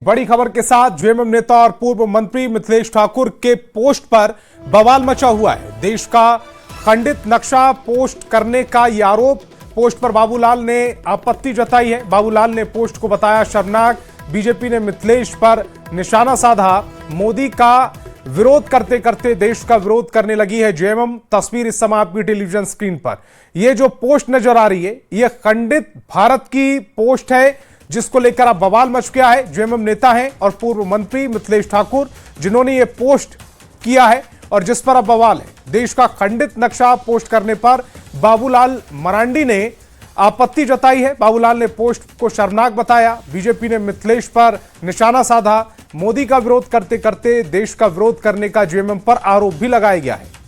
बड़ी खबर के साथ जेएमएम नेता और पूर्व मंत्री मिथिलेश ठाकुर के पोस्ट पर बवाल मचा हुआ है। देश का खंडित नक्शा पोस्ट करने का यह आरोप पोस्ट पर बाबूलाल ने आपत्ति जताई है। बाबूलाल ने पोस्ट को बताया शर्मनाक। बीजेपी ने मिथिलेश पर निशाना साधा। मोदी का विरोध करते करते देश का विरोध करने लगी है जेएमएम। तस्वीर इस समय आपकी टेलीविजन स्क्रीन पर यह जो पोस्ट नजर आ रही है यह खंडित भारत की पोस्ट है जिसको लेकर अब बवाल मच गया है। जेएमएम नेता हैं और पूर्व मंत्री मिथिलेश ठाकुर जिन्होंने ये पोस्ट किया है और जिस पर अब बवाल है। देश का खंडित नक्शा पोस्ट करने पर बाबूलाल मरांडी ने आपत्ति जताई है। बाबूलाल ने पोस्ट को शर्मनाक बताया। बीजेपी ने मिथिलेश पर निशाना साधा। मोदी का विरोध करते करते देश का विरोध करने का जेएमएम पर आरोप भी लगाया गया है।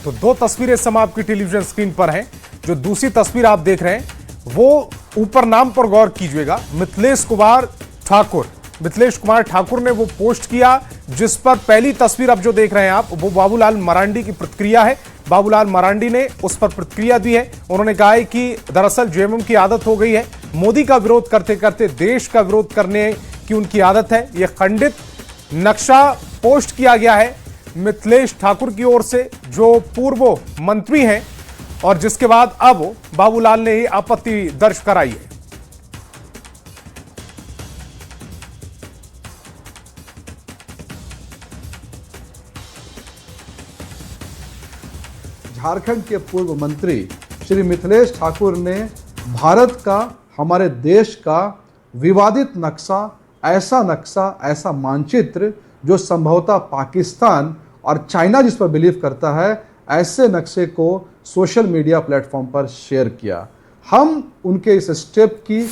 तो दो तस्वीरें समय आपकी टेलीविजन स्क्रीन पर हैं। जो दूसरी तस्वीर आप देख रहे हैं वो ऊपर नाम पर गौर कीजिएगा, मिथिलेश कुमार ठाकुर। मिथिलेश कुमार ठाकुर ने वो पोस्ट किया जिस पर पहली तस्वीर अब जो देख रहे हैं आप वो बाबूलाल मरांडी की प्रतिक्रिया है। बाबूलाल मरांडी ने उस पर प्रतिक्रिया दी है। उन्होंने कहा है कि दरअसल जेएमएम की आदत हो गई है, मोदी का विरोध करते करते देश का विरोध करने की उनकी आदत है। यह खंडित नक्शा पोस्ट किया गया है मिथिलेश ठाकुर की ओर से जो पूर्व मंत्री हैं और जिसके बाद अब बाबूलाल ने ही आपत्ति दर्ज कराई है। झारखंड के पूर्व मंत्री श्री मिथिलेश ठाकुर ने भारत का, हमारे देश का विवादित नक्शा, ऐसा मानचित्र जो संभवतः पाकिस्तान और चाइना जिस पर बिलीव करता है, ऐसे नक्शे को सोशल मीडिया प्लेटफॉर्म पर शेयर किया। हम उनके इस स्टेप की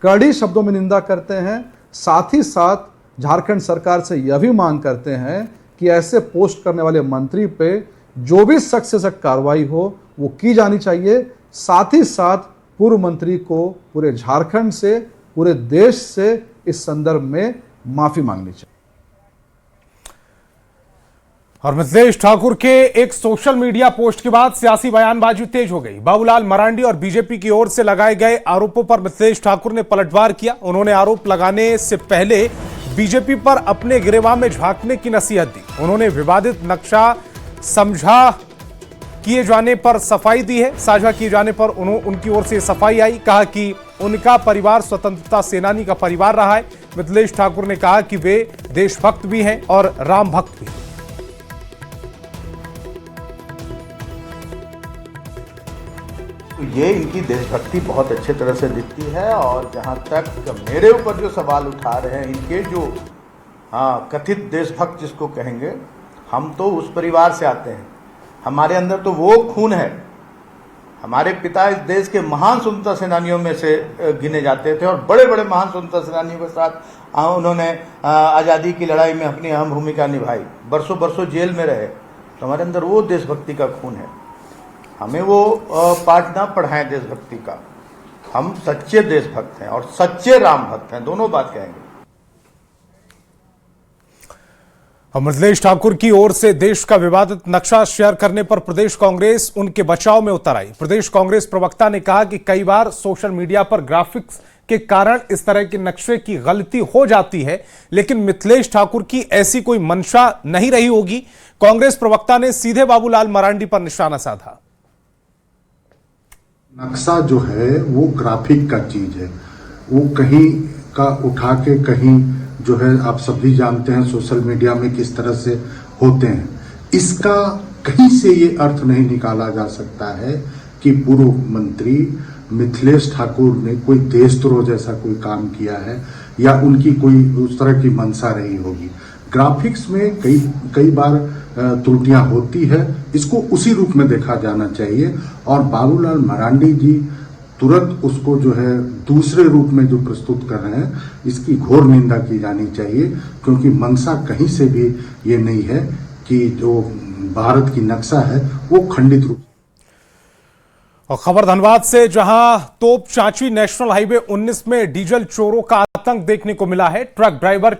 कड़ी शब्दों में निंदा करते हैं। साथ ही साथ झारखंड सरकार से यह भी मांग करते हैं कि ऐसे पोस्ट करने वाले मंत्री पे जो भी सख्त से सख्त कार्रवाई हो वो की जानी चाहिए। साथ ही साथ पूर्व मंत्री को पूरे झारखंड से, पूरे देश से इस संदर्भ में माफी मांगनी चाहिए। और मिथिलेश ठाकुर के एक सोशल मीडिया पोस्ट के बाद सियासी बयानबाजी तेज हो गई। बाबूलाल मरांडी और बीजेपी की ओर से लगाए गए आरोपों पर मिथिलेश ठाकुर ने पलटवार किया। उन्होंने आरोप लगाने से पहले बीजेपी पर अपने गिरेबान में झांकने की नसीहत दी। उन्होंने विवादित नक्शा साझा किए जाने पर सफाई दी है। साझा किए जाने पर उनकी ओर से सफाई आई। कहा कि उनका परिवार स्वतंत्रता सेनानी का परिवार रहा है। मिथिलेश ठाकुर ने कहा कि वे देशभक्त भी हैं और राम भक्त भी। ये इनकी देशभक्ति बहुत अच्छे तरह से दिखती है। और जहाँ तक मेरे ऊपर जो सवाल उठा रहे हैं इनके जो कथित देशभक्त जिसको कहेंगे, हम तो उस परिवार से आते हैं। हमारे अंदर तो वो खून है। हमारे पिता इस देश के महान स्वतंत्रता सेनानियों में से गिने जाते थे और बड़े बड़े महान स्वतंत्रता सेनानियों के साथ उन्होंने आज़ादी की लड़ाई में अपनी अहम भूमिका निभाई। बरसों बरसों जेल में रहे। तो हमारे अंदर वो देशभक्ति का खून है। हमें वो पाठ ना पढ़ाएं देशभक्ति का। हम सच्चे देशभक्त हैं और सच्चे राम भक्त हैं, दोनों बात कहेंगे। मिथिलेश ठाकुर की ओर से देश का विवादित नक्शा शेयर करने पर प्रदेश कांग्रेस उनके बचाव में उतर आई। प्रदेश कांग्रेस प्रवक्ता ने कहा कि कई बार सोशल मीडिया पर ग्राफिक्स के कारण इस तरह के नक्शे की गलती हो जाती है, लेकिन मिथिलेश ठाकुर की ऐसी कोई मंशा नहीं रही होगी। कांग्रेस प्रवक्ता ने सीधे बाबूलाल मरांडी पर निशाना साधा। नक्शा जो है वो ग्राफिक का चीज है। वो कहीं का उठा के कहीं जो है, आप सभी जानते हैं सोशल मीडिया में किस तरह से होते हैं। इसका कहीं से ये अर्थ नहीं निकाला जा सकता है कि पूर्व मंत्री मिथिलेश ठाकुर ने कोई देशद्रोह जैसा कोई काम किया है या उनकी कोई उस तरह की मंशा रही होगी। ग्राफिक्स में कई बार त्रुटियां होती है। इसको उसी रूप में देखा जाना चाहिए और बाबूलाल मरांडी जी तुरंत उसको जो है दूसरे रूप में जो प्रस्तुत कर रहे हैं, इसकी घोर निंदा की जानी चाहिए। क्योंकि मंशा कहीं से भी ये नहीं है कि जो भारत की नक्शा है वो खंडित रूप। और खबर धनबाद से, जहां तोप चांची नेशनल हाईवे 19 में डीजल चोरों का आतंक देखने को मिला है। ट्रक ड्राइवर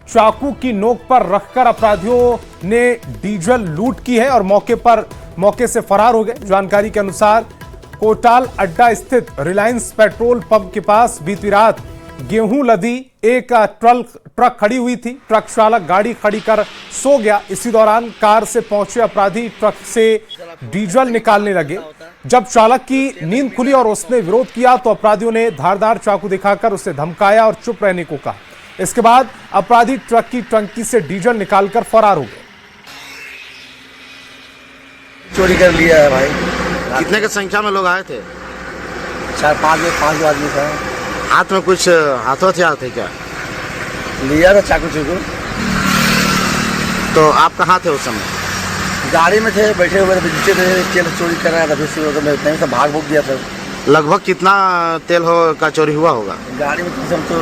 चाकू की नोक पर रखकर अपराधियों ने डीजल लूट की है और मौके से फरार हो गए। जानकारी के अनुसार कोटाल अड्डा स्थित रिलायंस पेट्रोल पंप के पास बीती रात गेहूं लदी एक ट्रक खड़ी हुई थी। ट्रक चालक गाड़ी खड़ी कर सो गया। इसी दौरान कार से पहुंचे अपराधी ट्रक से डीजल निकालने लगे। जब चालक की नींद खुली और उसने विरोध किया तो अपराधियों ने धारदार चाकू दिखाकर उसे धमकाया और चुप रहने को कहा। इसके बाद अपराधी ट्रक की टंकी से डीजल निकालकर फरार हो गए। चोरी कर लिया है भाई। कितने की संख्या में लोग आए थे? 4-5 आदमी था। हाथ में कुछ हाथों हथियार थे क्या? लिया था चाकू चूकू। तो आप कहाँ थे उस समय? गाड़ी में थे, बैठे हुए थे, नीचे तेल चोरी कर रहा था। फिर तो मैं कहीं से भाग भूग दिया था। लगभग कितना तेल का चोरी हुआ होगा? गाड़ी में हम तो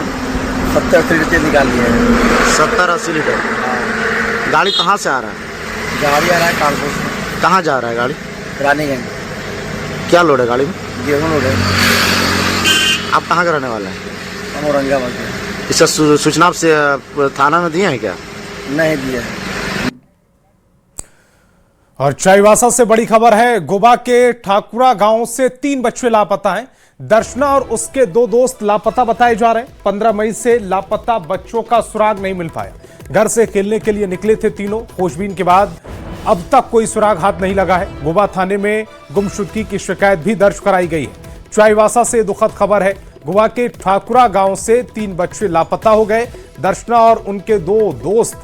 70-80 लीटर तेल निकाल लिए हैं। 70-80 लीटर। गाड़ी कहाँ से आ रहा है? गाड़ी आ रहा है कानपुर से। कहाँ जा रहा है गाड़ी? रानीगंज। क्या लोड है गाड़ी में? गेहूँ लोड है। आप कहाँ का रहने वाले हैं? हम औरंगाबाद के। इसका सूचना आपसे थाना में दिए हैं क्या? नहीं दिया। और चाईबासा से बड़ी खबर है। गोवा के ठाकुरा गांव से 3 बच्चे लापता हैं। दर्शना और उसके 2 दोस्त लापता बताए जा रहे हैं। 15 मई से लापता बच्चों का सुराग नहीं मिल पाया। घर से खेलने के लिए निकले थे तीनों। खोजबीन के बाद अब तक कोई सुराग हाथ नहीं लगा है। गोवा थाने में गुमशुदगी की शिकायत भी दर्ज कराई गई है। चाईबासा से दुखद खबर है। गोवा के ठाकुरा गांव से 3 बच्चे लापता हो गए। दर्शना और उनके 2 दोस्त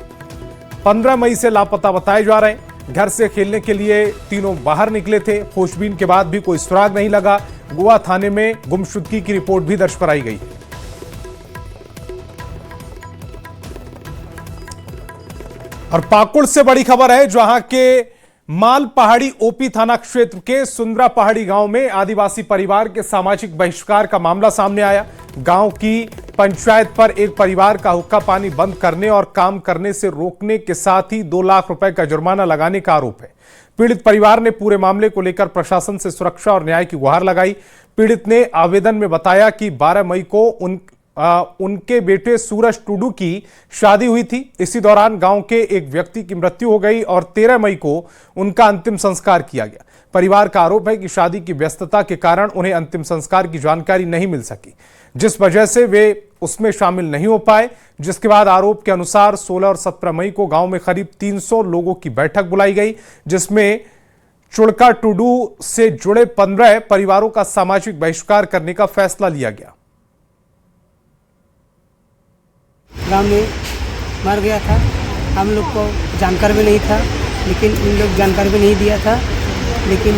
15 मई से लापता बताए जा रहे हैं। घर से खेलने के लिए तीनों बाहर निकले थे। खोजबीन के बाद भी कोई सुराग नहीं लगा। गोवा थाने में गुमशुदगी की रिपोर्ट भी दर्ज कराई गई। और पाकुड़ से बड़ी खबर है, जहां के माल पहाड़ी ओपी थाना क्षेत्र के सुंदरा पहाड़ी गांव में आदिवासी परिवार के सामाजिक बहिष्कार का मामला सामने आया। गांव की पंचायत पर एक परिवार का हुक्का पानी बंद करने और काम करने से रोकने के साथ ही 2 लाख रुपए का जुर्माना लगाने का आरोप है। पीड़ित परिवार ने पूरे मामले को लेकर प्रशासन से सुरक्षा और न्याय की गुहार लगाई। पीड़ित ने आवेदन में बताया कि 12 मई को उनके बेटे सूरज टुडू की शादी हुई थी। इसी दौरान गांव के एक व्यक्ति की मृत्यु हो गई और 13 मई को उनका अंतिम संस्कार किया गया। परिवार का आरोप है कि शादी की व्यस्तता के कारण उन्हें अंतिम संस्कार की जानकारी नहीं मिल सकी, जिस वजह से वे उसमें शामिल नहीं हो पाए। जिसके बाद आरोप के अनुसार 16 और 17 मई को गांव में करीब 300 लोगों की बैठक बुलाई गई, जिसमें चुड़का टुडू से जुड़े 15 परिवारों का सामाजिक बहिष्कार करने का फैसला लिया गया। गांव में मर गया था। हम लोग को जानकारी भी नहीं था, लेकिन इन लोग जानकारी भी नहीं दिया था। लेकिन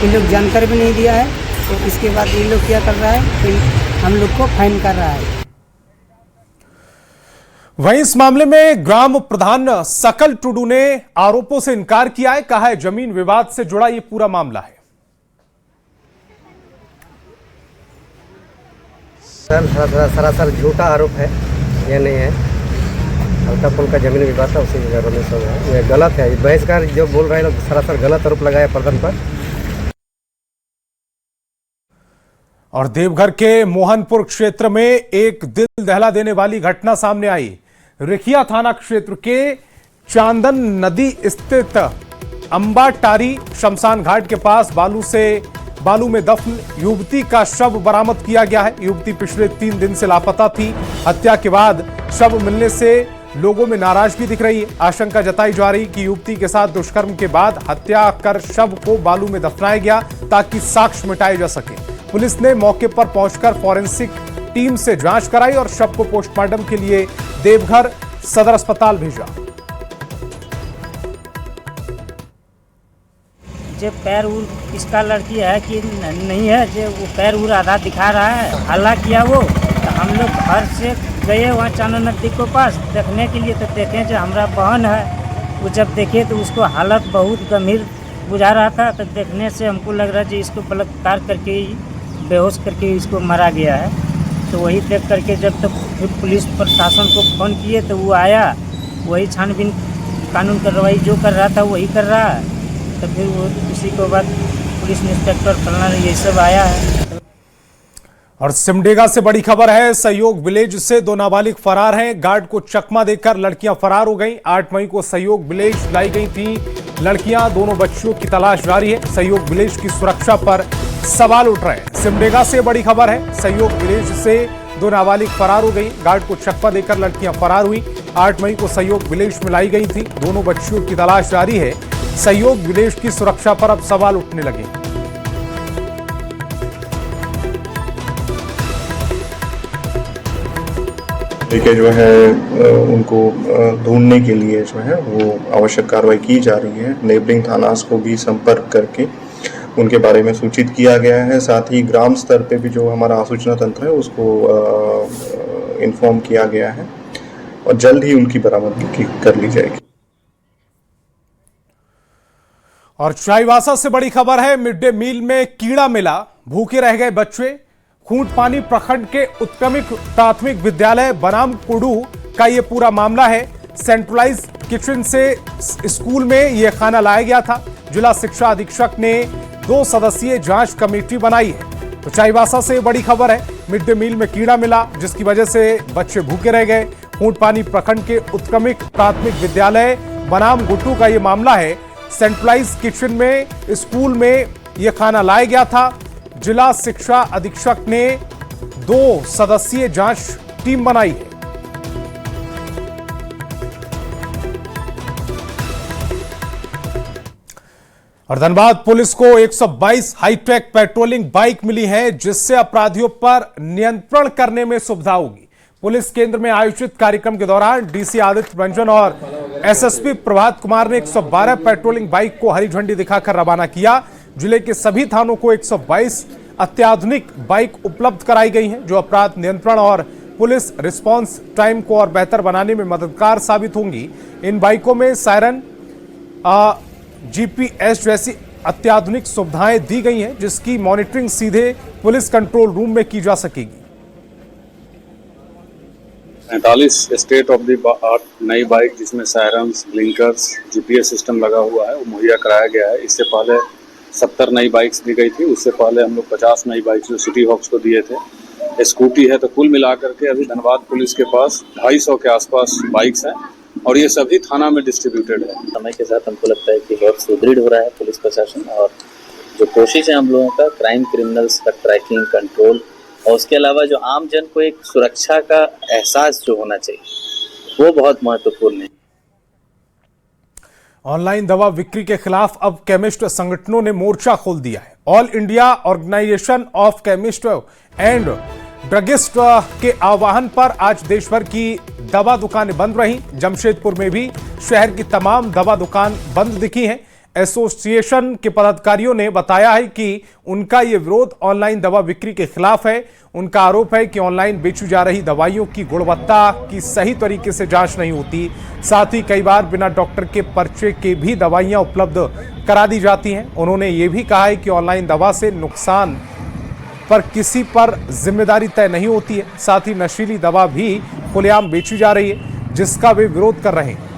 इन लोग जानकारी भी नहीं दिया है, तो इसके बाद इन लोग क्या कर रहा है, फिर हम लोग को फाइन कर रहा है। वहीं इस मामले में ग्राम प्रधान सकल टुडू ने आरोपों से इनकार किया है। कहा है जमीन विवाद से जुड़ा ये पूरा मामला है। सरासर झूठा आरोप है, ये नहीं है। हल्का फुल्का जमीन विवाद था, उसी जगह में सब है। ये गलत है। बहिष्कार जो बोल रहे हैं लोग सरासर गलत आरोप लगाया प्रधान पर। और देवघर के मोहनपुर क्षेत्र में एक दिल दहला देने वाली घटना सामने आई। रिखिया थाना क्षेत्र के चांदन नदी स्थित अंबाटारी शमशान घाट के पास बालू में दफन युवती का शव बरामद किया गया है। युवती पिछले 3 दिन से लापता थी। हत्या के बाद शव मिलने से लोगों में नाराजगी दिख रही है। आशंका जताई जा रही कि युवती के साथ दुष्कर्म के बाद हत्या कर शव को बालू में दफनाया गया ताकि साक्ष्य मिटाए जा सके। पुलिस ने मौके पर पहुंचकर फॉरेंसिक टीम से जांच कराई और शव को पोस्टमार्टम के लिए देवघर सदर अस्पताल भेजा। जो पैर उर इसका लड़की है कि नहीं है, जो वो पैर उर आधा दिखा रहा है, हल्ला किया वो। तो हम लोग घर से गए वहाँ चांदन नदी के पास देखने के लिए। तो देखें जो हमारा बहन है, वो जब देखे तो उसको हालत बहुत गंभीर बुझा रहा था। तो देखने से हमको लग रहा है कि इसको बलात्कार करके बेहोश करके इसको मारा गया है। तो वही देख करके जब तक फिर पुलिस प्रशासन को फ़ोन किए तो वो आया, वही छानबीन कानून कार्रवाई जो कर रहा था वही कर रहा है। तो फिर वो उसी के बाद पुलिस इंस्पेक्टर फलना ये सब आया है। और सिमडेगा से बड़ी खबर है। सहयोग विलेज से 2 नाबालिग फरार हैं। गार्ड को चकमा देकर लड़कियां फरार हो गईं। 8 मई को सहयोग विलेज लाई गई थी लड़कियां। दोनों बच्चियों की तलाश जारी है। सहयोग विलेज की सुरक्षा पर सवाल उठ रहे हैं। सिमडेगा से बड़ी खबर है। सहयोग विलेज से 2 नाबालिग फरार हो गई। गार्ड को चप्पा देकर लड़कियां फरार हुई। 8 मई को सहयोग विलेज में लाई गई थी। दोनों बच्चियों की तलाश जारी है। सहयोग विलेज की सुरक्षा पर अब सवाल उठने लगे। के जो है उनको ढूंढने के लिए जो है वो आवश्यक कार्रवाई की जा रही है। नेबरिंग थानास को भी संपर्क करके उनके बारे में सूचित किया गया है। साथ ही ग्राम स्तर पे भी जो हमारा आसूचना तंत्र है उसको इन्फॉर्म किया गया है और जल्द ही उनकी बरामदगी कर ली जाएगी। और चाईबासा से बड़ी खबर है। मिड डे मील में कीड़ा मिला, भूखे रह गए बच्चे। खूंटपानी प्रखंड के उत्क्रमिक प्राथमिक विद्यालय बनाम कुडू का यह पूरा मामला है। सेंट्रलाइज किचन से स्कूल में यह खाना लाया गया था। जिला शिक्षा अधीक्षक ने 2 सदस्यीय जांच कमेटी बनाई है। तो चाईबासा से बड़ी खबर है। मिड डे मील में कीड़ा मिला जिसकी वजह से बच्चे भूखे रह गए। खूंटपानी प्रखंड के उत्क्रमिक प्राथमिक विद्यालय बनाम गुट्टू का यह मामला है। सेंट्रलाइज किचन में स्कूल में यह खाना लाया गया था। जिला शिक्षा अधीक्षक ने 2 सदस्यीय जांच टीम बनाई है। और धनबाद पुलिस को 122 हाईटेक पेट्रोलिंग बाइक मिली है जिससे अपराधियों पर नियंत्रण करने में सुविधा होगी। पुलिस केंद्र में आयोजित कार्यक्रम के दौरान डीसी आदित्य रंजन और एसएसपी प्रभात कुमार ने 112 पेट्रोलिंग बाइक को हरी झंडी दिखाकर रवाना किया। जिले के सभी थानों को 122 अत्याधुनिक बाइक उपलब्ध कराई गई हैं जो अपराध नियंत्रण और पुलिस रिस्पांस टाइम को और बेहतर बनाने में मददगार साबित होंगी। इन बाइकों में सायरन, जीपीएस जैसी अत्याधुनिक सुविधाएं दी गई हैं जिसकी मॉनिटरिंग सीधे पुलिस कंट्रोल रूम में की जा सकेगी। 45 स्टेट ऑफ द आर्ट नई बाइक जिसमें सायरन्स, ब्लिंकर्स, जीपीएस सिस्टम लगा हुआ है वो मुहैया कराया गया है। इससे पहले 70 नई बाइक्स दी गई थी। उससे पहले हम लोग 50 नई बाइक्स जो सिटी हॉक्स को दिए थे। स्कूटी है तो कुल मिलाकर के अभी धनबाद पुलिस के पास 250 के आसपास बाइक्स हैं और ये सभी थाना में डिस्ट्रीब्यूटेड है। समय के साथ हमको लगता है कि बहुत सुदृढ़ हो रहा है पुलिस प्रशासन और जो कोशिश है हम लोगों का क्राइम क्रिमिनल्स का ट्रैकिंग, कंट्रोल और उसके अलावा जो आम जन को एक सुरक्षा का एहसास जो होना चाहिए वो बहुत महत्वपूर्ण है। ऑनलाइन दवा बिक्री के खिलाफ अब केमिस्ट संगठनों ने मोर्चा खोल दिया है। All India organisation of chemist and druggist के आह्वान पर आज देश भर की दवा दुकानें बंद रहीं। जमशेदपुर में भी शहर की तमाम दवा दुकान बंद दिखी हैं। एसोसिएशन के पदाधिकारियों ने बताया है कि उनका ये विरोध ऑनलाइन दवा बिक्री के खिलाफ है। उनका आरोप है कि ऑनलाइन बेची जा रही दवाइयों की गुणवत्ता की सही तरीके से जांच नहीं होती। साथ ही कई बार बिना डॉक्टर के पर्चे के भी दवाइयां उपलब्ध करा दी जाती हैं। उन्होंने ये भी कहा है कि ऑनलाइन दवा से नुकसान पर किसी पर जिम्मेदारी तय नहीं होती है। साथ ही नशीली दवा भी खुलेआम बेची जा रही है जिसका वे विरोध कर रहे हैं।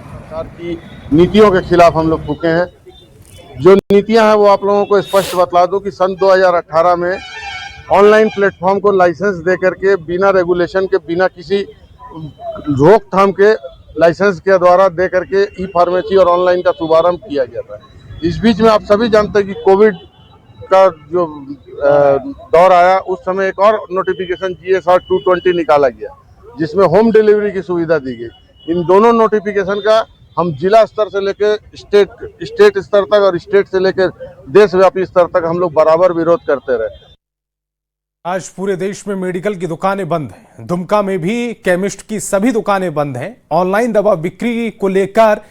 सरकार की नीतियों के खिलाफ हम लोग फूके हैं। जो नीतियां हैं वो आप लोगों को स्पष्ट बतला दूं कि सन 2018 में ऑनलाइन प्लेटफॉर्म को लाइसेंस दे करके बिना रेगुलेशन के, बिना किसी रोकथाम के लाइसेंस के द्वारा दे करके ई फार्मेसी और ऑनलाइन का शुभारंभ किया गया था। इस बीच में आप सभी जानते हैं कि कोविड का जो दौर आया उस समय एक और नोटिफिकेशन GSR 220 निकाला गया जिसमें होम डिलीवरी की सुविधा दी गई। इन दोनों नोटिफिकेशन का हम जिला स्तर से लेकर स्टेट स्तर तक और स्टेट से लेकर देशव्यापी स्तर तक हम लोग बराबर विरोध करते रहे। आज पूरे देश में मेडिकल की दुकानें बंद हैं। दुमका में भी केमिस्ट की सभी दुकानें बंद हैं। ऑनलाइन दवा बिक्री को लेकर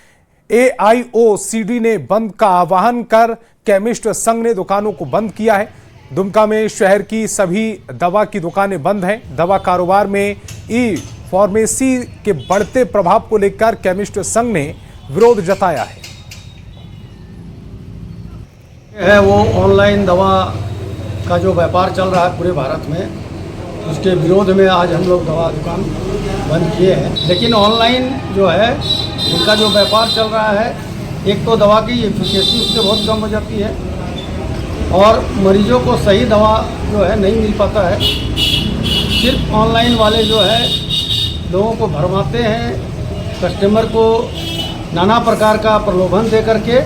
AIOCD ने बंद का आह्वान कर केमिस्ट संघ ने दुकानों को बंद किया है। दुमका में शहर की सभी दवा की दुकानें बंद हैं। दवा कारोबार में ई फार्मेसी के बढ़ते प्रभाव को लेकर केमिस्ट संघ ने विरोध जताया है। वो ऑनलाइन दवा का जो व्यापार चल रहा है पूरे भारत में, उसके विरोध में आज हम लोग दवा दुकान बंद किए हैं। लेकिन ऑनलाइन जो है उनका जो व्यापार चल रहा है, एक तो दवा की एफिशिएंसी उससे बहुत कम हो जाती है और मरीजों को सही दवा जो है नहीं मिल पाता है। सिर्फ ऑनलाइन वाले जो है लोगों को भरमाते हैं, कस्टमर को नाना प्रकार का प्रलोभन दे करके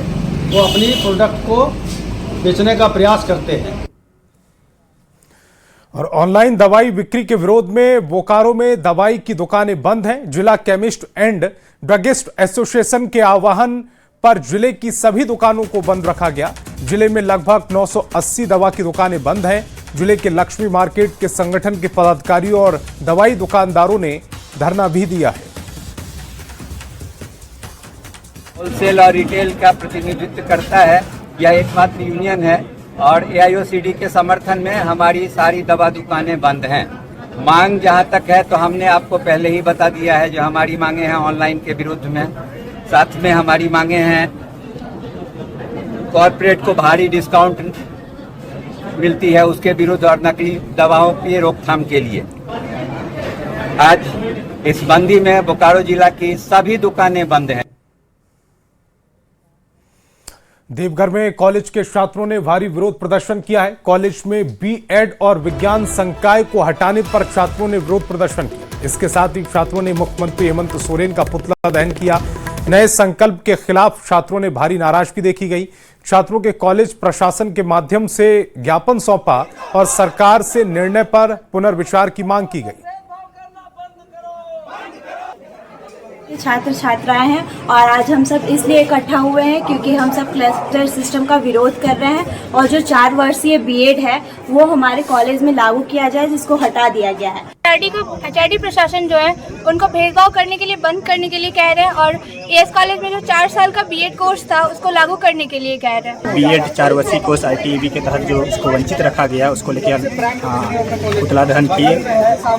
वो अपनी प्रोडक्ट को बेचने का प्रयास करते हैं। और ऑनलाइन दवाई बिक्री के विरोध में बोकारो में दवाई की दुकानें बंद हैं। जिला केमिस्ट एंड ड्रगिस्ट एसोसिएशन के आह्वान पर जिले की सभी दुकानों को बंद रखा गया। जिले में लगभग 980 दवा की दुकानें बंद हैं। जिले के लक्ष्मी मार्केट के संगठन के पदाधिकारियों और दवाई दुकानदारों ने धरना भी दिया है। होलसेल और रिटेल का प्रतिनिधित्व करता है, यह एकमात्र यूनियन है और AIOCD के समर्थन में हमारी सारी दवा दुकानें बंद हैं। मांग जहां तक है तो हमने आपको पहले ही बता दिया है जो हमारी मांगे हैं ऑनलाइन के विरुद्ध में। साथ में हमारी मांगे हैं कॉर्पोरेट को भारी डिस्काउंट मिलती है उसके विरुद्ध और नकली दवाओं की रोकथाम के लिए। आज इस बंदी में बोकारो जिला की सभी दुकानें बंद हैं। देवघर में कॉलेज के छात्रों ने भारी विरोध प्रदर्शन किया है। कॉलेज में B.Ed और विज्ञान संकाय को हटाने पर छात्रों ने विरोध प्रदर्शन किया। इसके साथ ही छात्रों ने मुख्यमंत्री हेमंत सोरेन का पुतला दहन किया। नए संकल्प के खिलाफ छात्रों ने भारी नाराजगी देखी गई। छात्रों के कॉलेज प्रशासन के माध्यम से ज्ञापन सौंपा और सरकार से निर्णय पर पुनर्विचार की मांग की गई। छात्र छात्राएं हैं और आज हम सब इसलिए इकट्ठा हुए हैं क्योंकि हम सब क्लस्टर सिस्टम का विरोध कर रहे हैं और जो 4 वर्षीय B.Ed है वो हमारे कॉलेज में लागू किया जाए, जिसको हटा दिया गया है। HRD प्रशासन जो है उनको भेदभाव करने के लिए बंद करने के लिए कह रहे हैं और AS कॉलेज में जो 4 साल का B.Ed कोर्स था उसको लागू करने के लिए कह रहे हैं। B.Ed 4 वर्षीय कोर्स ITEB के तहत जो उसको वंचित रखा गया उसको लेकर पुतला दहन किए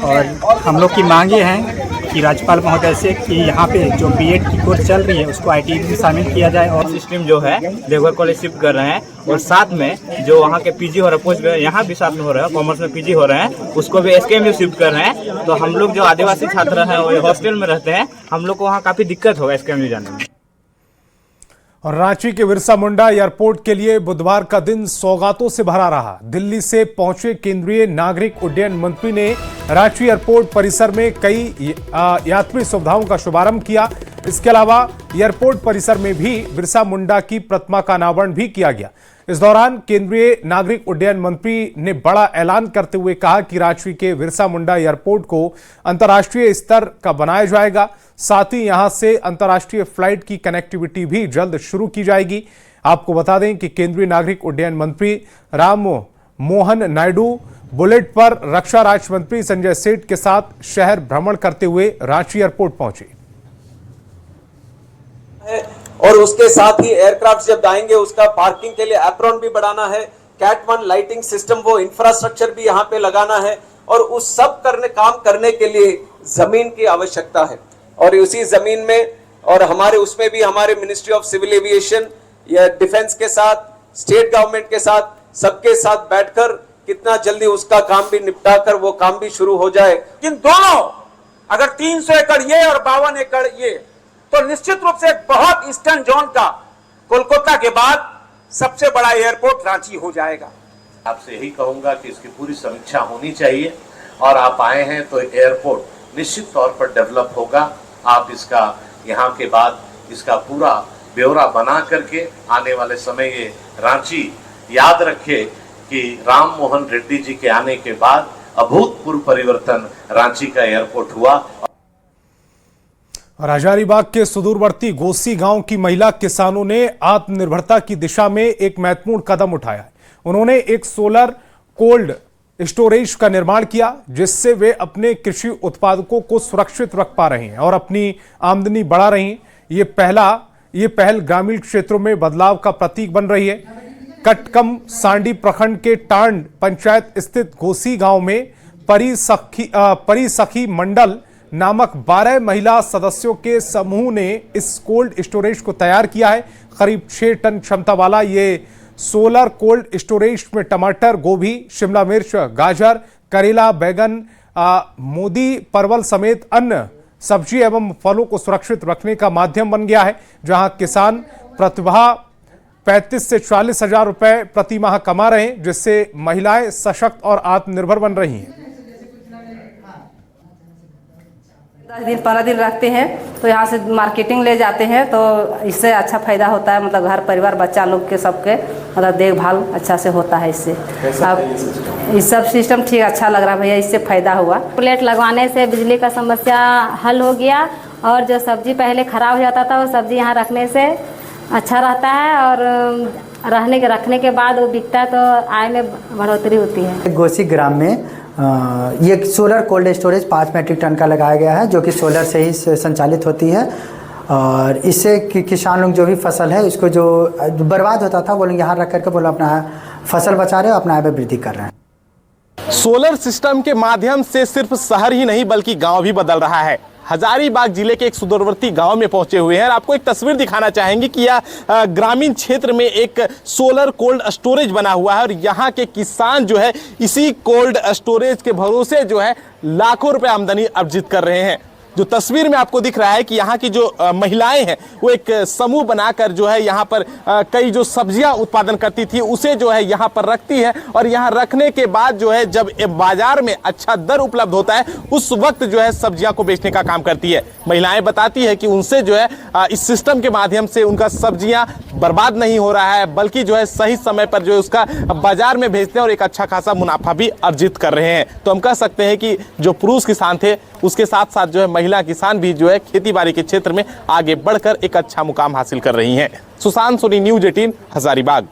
और हम लोग की मांगे हैं कि राज्यपाल महोदय से कि यहाँ पे जो B.Ed की कोर्स चल रही है उसको ITEB में शामिल किया जाए और सिस्टम जो है देवघर कॉलेज शिफ्ट कर रहे हैं और साथ में जो वहाँ के PG हो रहा है पोस्ट यहाँ भी साथ में हो रहा है, कॉमर्स में PG हो रहे हैं उसको भी SKM में शिफ्ट कर रहे हैं। तो हम लोग जो आदिवासी छात्र हैं वो हॉस्टल में रहते हैं, हम लोग को वहाँ काफी दिक्कत होगा SKM में जाने में। और रांची के बिरसा मुंडा एयरपोर्ट के लिए बुधवार का दिन सौगातों से भरा रहा। दिल्ली से पहुंचे केंद्रीय नागरिक उड्डयन मंत्री ने रांची एयरपोर्ट परिसर में कई यात्री सुविधाओं का शुभारंभ किया। इसके अलावा एयरपोर्ट परिसर में भी बिरसा मुंडा की प्रतिमा का अनावरण भी किया गया। इस दौरान केंद्रीय नागरिक उड्डयन मंत्री ने बड़ा ऐलान करते हुए कहा कि रांची के बिरसा मुंडा एयरपोर्ट को अंतर्राष्ट्रीय स्तर का बनाया जाएगा। साथ ही यहां से अंतर्राष्ट्रीय फ्लाइट की कनेक्टिविटी भी जल्द शुरू की जाएगी। आपको बता दें कि केंद्रीय नागरिक उड्डयन मंत्री राम मोहन नायडू बुलेट पर रक्षा राज्य मंत्री संजय सेठ के साथ शहर भ्रमण करते हुए रांची एयरपोर्ट पहुंचे और उसके साथ ही एयरक्राफ्ट जब आएंगे उसका पार्किंग के लिए एप्रॉन भी बढ़ाना है, कैट 1 लाइटिंग सिस्टम वो इंफ्रास्ट्रक्चर भी यहाँ पे लगाना है और उस सब काम करने के लिए जमीन की आवश्यकता है। और उसी जमीन में और हमारे उसमें भी हमारे मिनिस्ट्री ऑफ सिविल एविएशन या डिफेंस के साथ, स्टेट गवर्नमेंट के साथ, सबके साथ बैठकर कितना जल्दी उसका काम भी निपटा कर वो काम भी शुरू हो जाए। इन दोनों अगर 300 एकड़ ये और 52 एकड़ ये तो निश्चित रूप से एक बहुत ईस्टर्न जोन का कोलकाता के बाद सबसे बड़ा एयरपोर्ट रांची हो जाएगा। आपसे यही कहूंगा कि इसकी पूरी समीक्षा होनी चाहिए और आप आए हैं तो एयरपोर्ट निश्चित तौर पर डेवलप होगा। आप इसका यहाँ के बाद इसका पूरा ब्यौरा बना करके आने वाले समय ये रांची याद रखे कि राम मोहन रेड्डी जी के आने के बाद अभूतपूर्व परिवर्तन रांची का एयरपोर्ट हुआ। और हजारीबाग के सुदूरवर्ती गोसी गांव की महिला किसानों ने आत्मनिर्भरता की दिशा में एक महत्वपूर्ण कदम उठाया है। उन्होंने एक सोलर कोल्ड स्टोरेज का निर्माण किया जिससे वे अपने कृषि उत्पादकों को सुरक्षित रख पा रहे हैं और अपनी आमदनी बढ़ा रहे हैं। ये पहल ग्रामीण क्षेत्रों में बदलाव का प्रतीक बन रही है। कटकम सांडी प्रखंड के टांड पंचायत स्थित गोसी गांव में परिसखी मंडल नामक 12 महिला सदस्यों के समूह ने इस कोल्ड स्टोरेज को तैयार किया है। करीब 6 टन क्षमता वाला ये सोलर कोल्ड स्टोरेज में टमाटर, गोभी, शिमला मिर्च, गाजर, करेला, बैगन, मोदी परवल समेत अन्य सब्जी एवं फलों को सुरक्षित रखने का माध्यम बन गया है, जहां किसान प्रतिभा 35 से 40 हजार रुपए प्रति माह कमा रहे हैं, जिससे महिलाएं सशक्त और आत्मनिर्भर बन रही हैं। 15 दिन रखते हैं तो यहाँ से मार्केटिंग ले जाते हैं, तो इससे अच्छा फ़ायदा होता है। मतलब घर परिवार बच्चा लोग के सबके मतलब देखभाल अच्छा से होता है इससे। अब ये सब सिस्टम ठीक अच्छा लग रहा है भैया, इससे फ़ायदा हुआ। प्लेट लगवाने से बिजली का समस्या हल हो गया और जो सब्जी पहले ख़राब हो जाता था वो सब्जी यहाँ रखने से अच्छा रहता है और रखने के बाद वो बिकता है तो आय में बढ़ोतरी होती है। गोसी ग्राम में ये solar cold storage 5 metric ton का लगाया गया है, जो कि सोलर से ही संचालित होती है और इससे किसान लोग जो भी फसल है इसको जो बर्बाद होता था वो लोग यहाँ रख करके बोला अपना फसल बचा रहे हो, अपना आय में वृद्धि कर रहे हैं। सोलर सिस्टम के माध्यम से सिर्फ शहर ही नहीं बल्कि गांव भी बदल रहा है। हजारीबाग जिले के एक सुदूरवर्ती गांव में पहुंचे हुए हैं और आपको एक तस्वीर दिखाना चाहेंगे कि यह ग्रामीण क्षेत्र में एक सोलर कोल्ड स्टोरेज बना हुआ है और यहाँ के किसान जो है इसी कोल्ड स्टोरेज के भरोसे जो है लाखों रुपए आमदनी अर्जित कर रहे हैं। जो तस्वीर में आपको दिख रहा है कि यहाँ की जो महिलाएं हैं वो एक समूह बनाकर जो है यहाँ पर कई जो सब्जियां उत्पादन करती थी उसे जो है यहाँ पर रखती है और यहाँ रखने के बाद जो है जब बाजार में अच्छा दर उपलब्ध होता है उस वक्त जो है सब्जियां को बेचने का काम करती है। महिलाएं बताती है कि उनसे जो है इस सिस्टम के माध्यम से उनका सब्जियां बर्बाद नहीं हो रहा है बल्कि जो है सही समय पर जो है उसका बाजार में भेजते हैं और एक अच्छा खासा मुनाफा भी अर्जित कर रहे हैं। तो हम कह सकते हैं कि जो पुरुष किसान थे उसके साथ साथ जो है महिला किसान भी जो है खेती बाड़ी के क्षेत्र में आगे बढ़कर एक अच्छा मुकाम हासिल कर रही हैं। सुशांत सोनी, न्यूज़ 18, हजारीबाग।